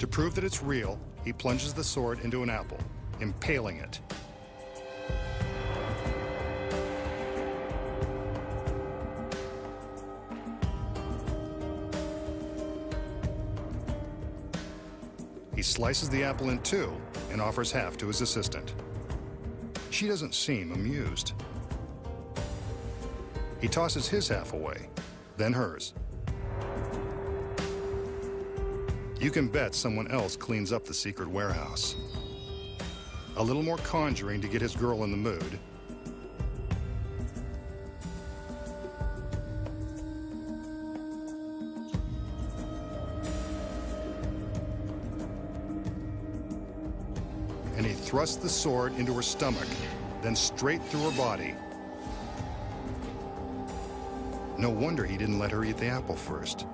To prove that it's real, he plunges the sword into an apple, impaling it. He slices the apple in two and offers half to his assistant. She doesn't seem amused. He tosses his half away, then hers. You can bet someone else cleans up the secret warehouse. A little more conjuring to get his girl in the mood. And he thrusts the sword into her stomach, then straight through her body. No wonder he didn't let her eat the apple first.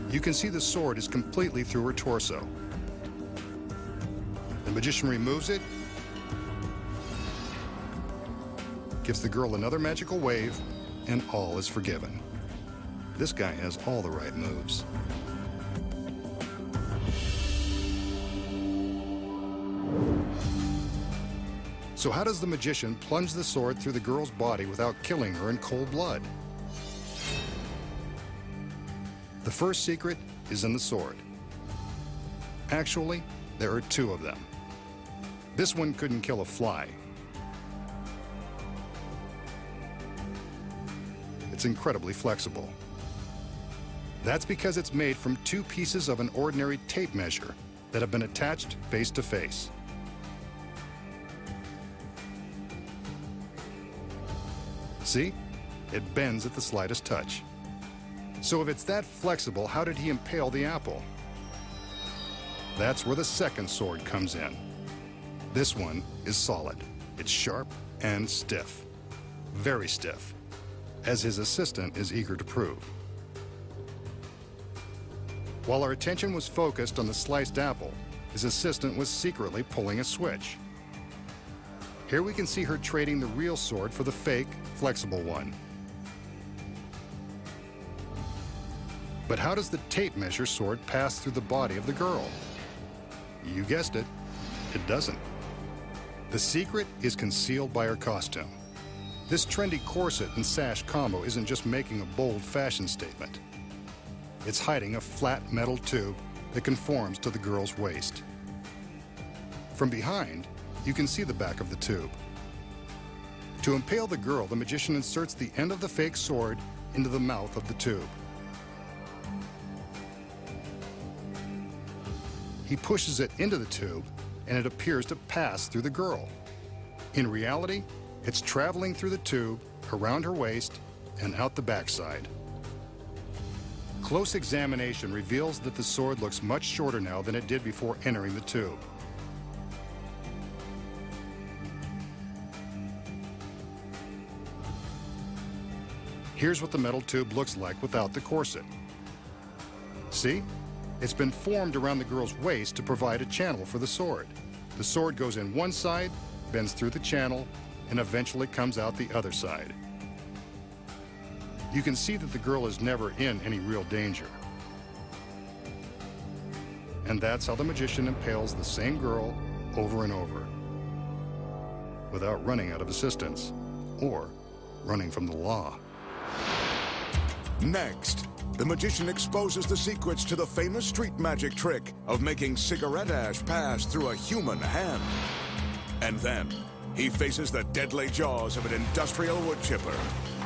You can see the sword is completely through her torso. The magician removes it, gives the girl another magical wave, and all is forgiven. This guy has all the right moves. So how does the magician plunge the sword through the girl's body without killing her in cold blood? The first secret is in the sword. Actually, there are two of them. This one couldn't kill a fly. It's incredibly flexible. That's because it's made from two pieces of an ordinary tape measure that have been attached face to face. See? It bends at the slightest touch. So if it's that flexible, how did he impale the apple? That's where the second sword comes in. This one is solid. It's sharp and stiff. Very stiff, as his assistant is eager to prove. While our attention was focused on the sliced apple, his assistant was secretly pulling a switch. Here we can see her trading the real sword for the fake, flexible one. But how does the tape measure sword pass through the body of the girl? You guessed it, it doesn't. The secret is concealed by her costume. This trendy corset and sash combo isn't just making a bold fashion statement. It's hiding a flat metal tube that conforms to the girl's waist. From behind, you can see the back of the tube. To impale the girl, the magician inserts the end of the fake sword into the mouth of the tube. He pushes it into the tube, and it appears to pass through the girl. In reality, it's traveling through the tube, around her waist, and out the backside. Close examination reveals that the sword looks much shorter now than it did before entering the tube. Here's what the metal tube looks like without the corset. See? It's been formed around the girl's waist to provide a channel for the sword. The sword goes in one side, bends through the channel, and eventually comes out the other side. You can see that the girl is never in any real danger. And that's how the magician impales the same girl over and over, without running out of assistance or running from the law. Next, the magician exposes the secrets to the famous street magic trick of making cigarette ash pass through a human hand. And then, he faces the deadly jaws of an industrial wood chipper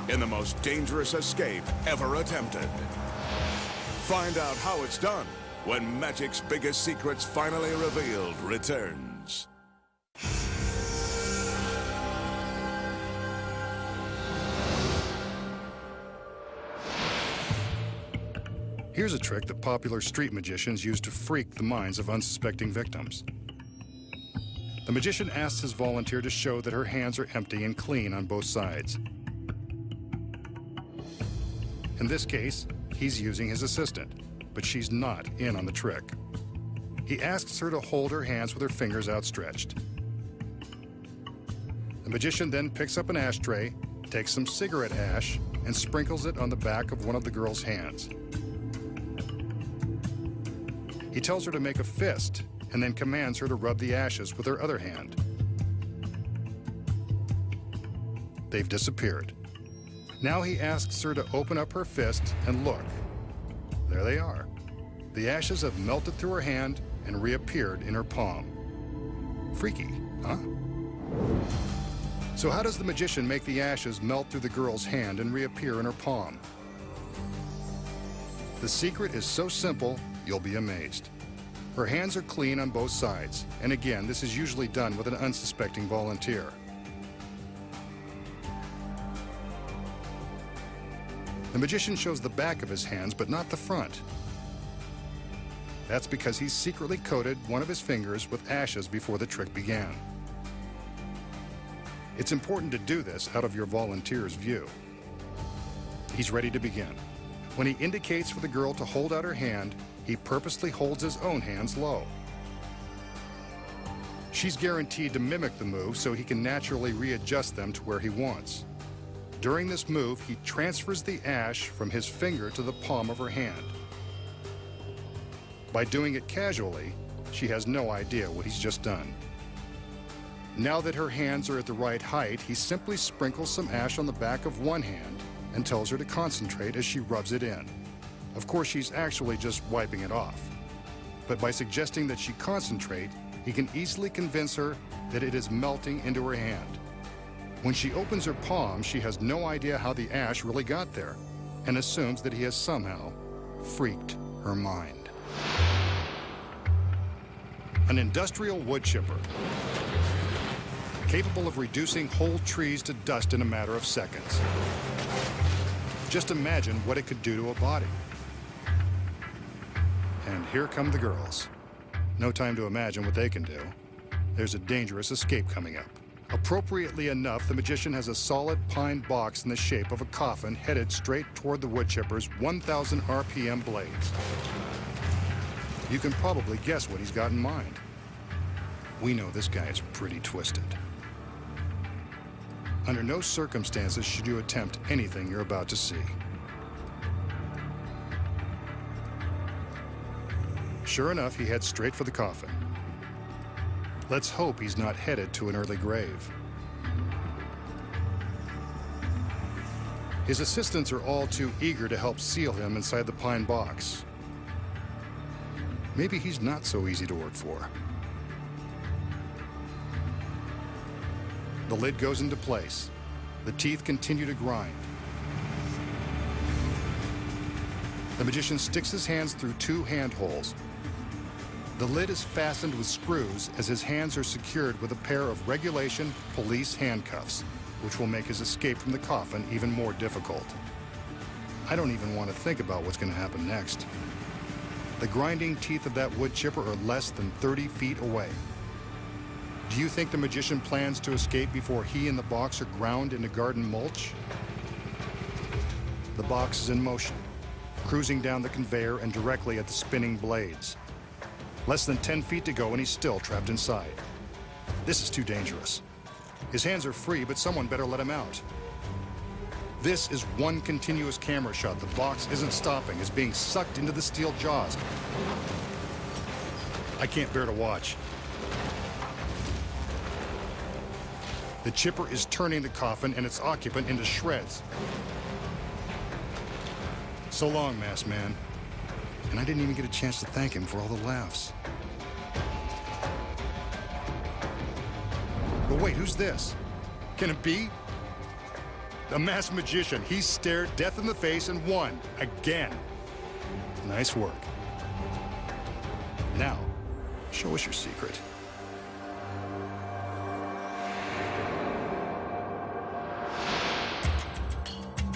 in the most dangerous escape ever attempted. Find out how it's done when magic's biggest secrets finally revealed returns. Here's a trick that popular street magicians use to freak the minds of unsuspecting victims. The magician asks his volunteer to show that her hands are empty and clean on both sides. In this case, he's using his assistant, but she's not in on the trick. He asks her to hold her hands with her fingers outstretched. The magician then picks up an ashtray, takes some cigarette ash, and sprinkles it on the back of one of the girl's hands. He tells her to make a fist and then commands her to rub the ashes with her other hand. They've disappeared. Now he asks her to open up her fist and look. There they are. The ashes have melted through her hand and reappeared in her palm. Freaky, huh? So how does the magician make the ashes melt through the girl's hand and reappear in her palm? The secret is so simple, you'll be amazed. Her hands are clean on both sides, and again, this is usually done with an unsuspecting volunteer. The magician shows the back of his hands, but not the front. That's because he secretly coated one of his fingers with ashes before the trick began. It's important to do this out of your volunteer's view. He's ready to begin. When he indicates for the girl to hold out her hand, he purposely holds his own hands low. She's guaranteed to mimic the move so he can naturally readjust them to where he wants. During this move, he transfers the ash from his finger to the palm of her hand. By doing it casually, she has no idea what he's just done. Now that her hands are at the right height, he simply sprinkles some ash on the back of one hand and tells her to concentrate as she rubs it in. Of course, she's actually just wiping it off. But by suggesting that she concentrate, he can easily convince her that it is melting into her hand. When she opens her palm, she has no idea how the ash really got there and assumes that he has somehow freaked her mind. An industrial wood chipper, capable of reducing whole trees to dust in a matter of seconds. Just imagine what it could do to a body. And here come the girls. No time to imagine what they can do. There's a dangerous escape coming up. Appropriately enough, the magician has a solid pine box in the shape of a coffin headed straight toward the wood chipper's 1,000 RPM blades. You can probably guess what he's got in mind. We know this guy is pretty twisted. Under no circumstances should you attempt anything you're about to see. Sure enough, he heads straight for the coffin. Let's hope he's not headed to an early grave. His assistants are all too eager to help seal him inside the pine box. Maybe he's not so easy to work for. The lid goes into place. The teeth continue to grind. The magician sticks his hands through two handholds. The lid is fastened with screws as his hands are secured with a pair of regulation police handcuffs, which will make his escape from the coffin even more difficult. I don't even want to think about what's going to happen next. The grinding teeth of that wood chipper are less than 30 feet away. Do you think the magician plans to escape before he and the box are ground into garden mulch? The box is in motion, cruising down the conveyor and directly at the spinning blades. Less than 10 feet to go and he's still trapped inside. This is too dangerous. His hands are free, but someone better let him out. This is one continuous camera shot. The box isn't stopping. It's being sucked into the steel jaws. I can't bear to watch. The chipper is turning the coffin and its occupant into shreds. So long, Masked Man. And I didn't even get a chance to thank him for all the laughs. But wait, who's this? Can it be? The masked magician. He stared death in the face and won. Again. Nice work. Now, show us your secret.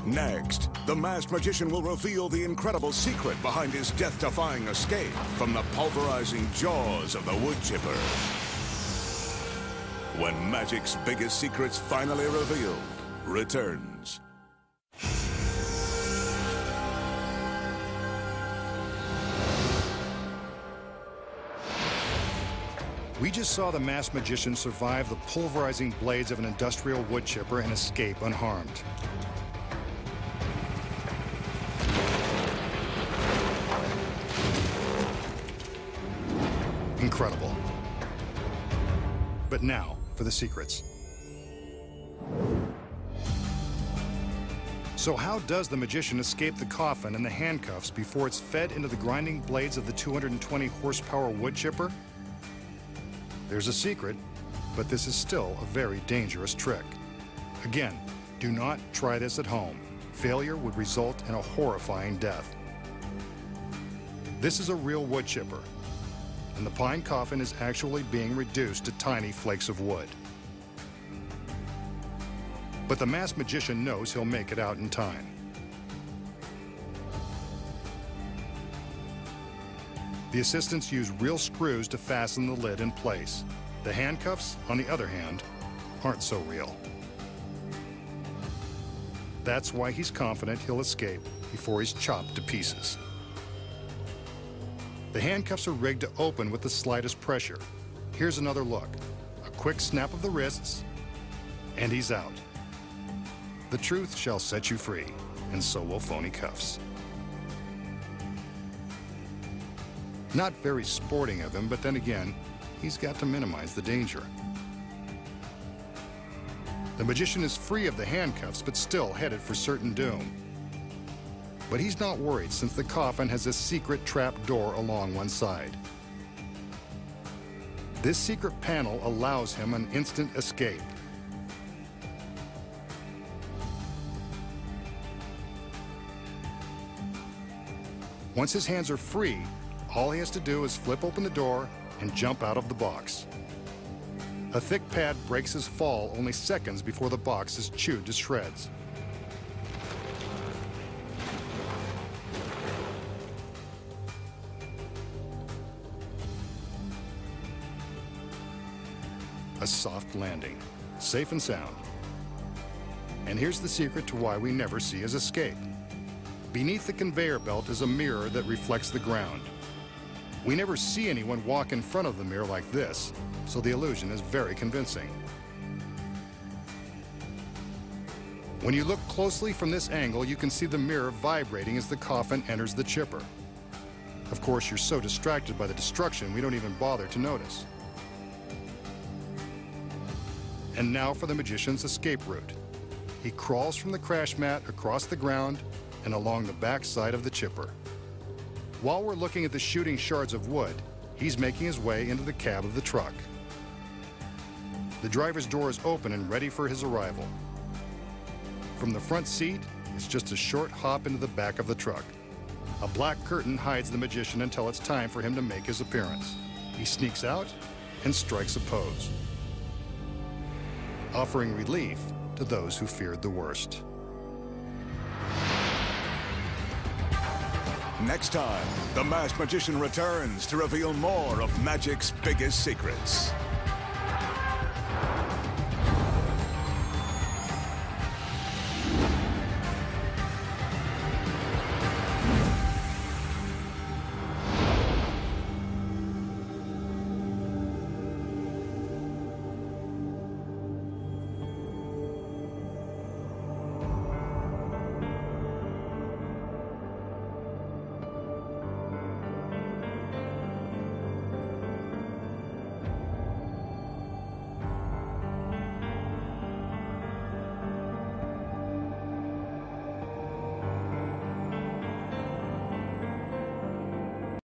Next, the masked magician will reveal the incredible secret behind his death-defying escape from the pulverizing jaws of the wood chipper. When magic's biggest secrets finally revealed returns. We just saw the masked magician survive the pulverizing blades of an industrial wood chipper and escape unharmed. Incredible. But now for the secrets. So how does the magician escape the coffin and the handcuffs before it's fed into the grinding blades of the 220 horsepower wood chipper? There's a secret, but this is still a very dangerous trick. Again, do not try this at home. Failure would result in a horrifying death. This is a real wood chipper, and the pine coffin is actually being reduced to tiny flakes of wood. But the masked magician knows he'll make it out in time. The assistants use real screws to fasten the lid in place. The handcuffs, on the other hand, aren't so real. That's why he's confident he'll escape before he's chopped to pieces. The handcuffs are rigged to open with the slightest pressure. Here's another look. A quick snap of the wrists, and he's out. The truth shall set you free, and so will phony cuffs. Not very sporting of him, but then again, he's got to minimize the danger. The magician is free of the handcuffs, but still headed for certain doom. But he's not worried, since the coffin has a secret trap door along one side. This secret panel allows him an instant escape. Once his hands are free, all he has to do is flip open the door and jump out of the box. A thick pad breaks his fall only seconds before the box is chewed to shreds. A soft landing, safe and sound. And here's the secret to why we never see his escape. Beneath the conveyor belt is a mirror that reflects the ground. We never see anyone walk in front of the mirror like this, so the illusion is very convincing. When you look closely from this angle, you can see the mirror vibrating as the coffin enters the chipper. Of course, you're so distracted by the destruction, we don't even bother to notice. And now for the magician's escape route. He crawls from the crash mat across the ground and along the back side of the chipper. While we're looking at the shooting shards of wood, he's making his way into the cab of the truck. The driver's door is open and ready for his arrival. From the front seat, it's just a short hop into the back of the truck. A black curtain hides the magician until it's time for him to make his appearance. He sneaks out and strikes a pose, offering relief to those who feared the worst. Next time, the masked magician returns to reveal more of magic's biggest secrets.